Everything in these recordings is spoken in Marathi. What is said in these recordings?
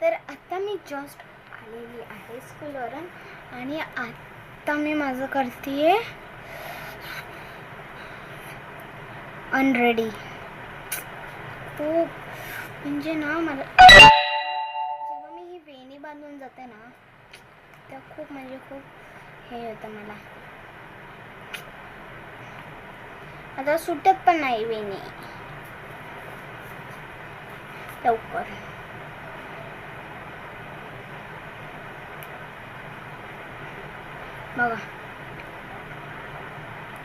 तर आता मी जस्ट आलेली आहे स्कूलवरून आणि आता मी माझं करते अनरेडी. खूप म्हणजे ना मला जेव्हा मी ही वेणी बांधून जाते ना तेव्हा खूप म्हणजे खूप हे होतं मला. आता सुटत पण नाही वेणी लवकर. बघा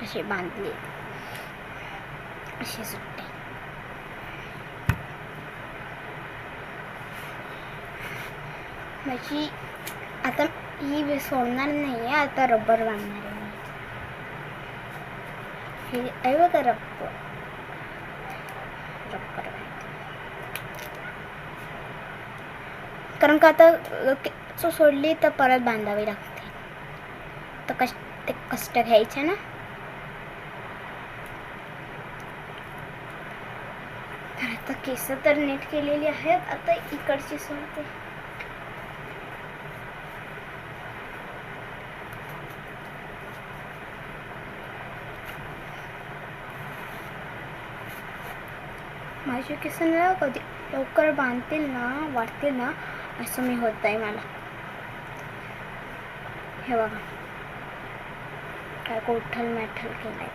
अशी बांधली अशी सुटते. माझी आता ही सोडणार नाही आहे. आता रबर बांधणार आहे मी. हे आहे बघा रबर कारण का आता सोडली तर परत बांधावी लागते. तर कष्ट घ्यायचे ना. तर आता केस तर नीट केलेली आहेत. आता इकडची सोडते. माझे केस ना कधी लवकर बांधतील ना वाटतील ना असं मी होत आहे मला. हे बघा काय गोठल मॅठल केलाय.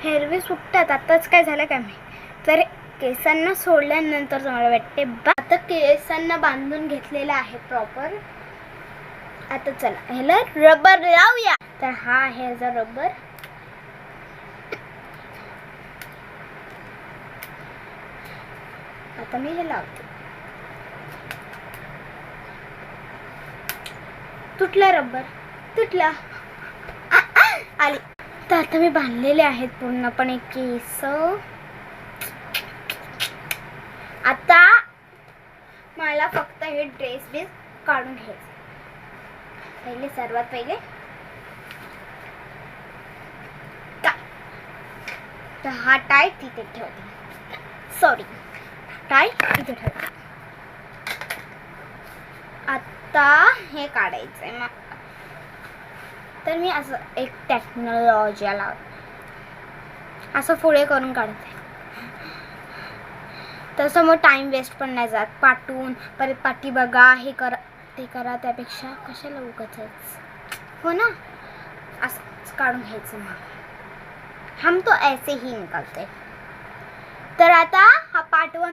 हेरवी सुटतात. आताच काय झालं काय माहिती. तर केसांना सोडल्यानंतर तुम्हाला वाटते आता केसांना बांधून घेतलेलं आहे प्रॉपर. आता चला ह्याला रबर लावूया. तर हा आहे ह्याचा रबर. आता मी हे लावते. तुटला रबर तुटला आली. तर आता मी बांधलेले आहेत पूर्णपणे केस. आता मला फक्त हे ड्रेस बीस काढून घ्यायचं. पहिले सर्वात पहिले तर हा टाय तिथे ठेवते. सॉरी टाय तिथे ठेवते. आता हे काढायचंय मग. तर मी असं एक टेक्नॉलॉजी असं पुढे करून काढते. तसं मग टाइम वेस्ट पण नाही जात. पाठवून परत पाठी बघा हे करा ते करा त्यापेक्षा कशाला उगाचच हो ना. असं काढून घ्यायचं. मग हम तो ऐसे ही निकलते. तर आता हा पार्ट 1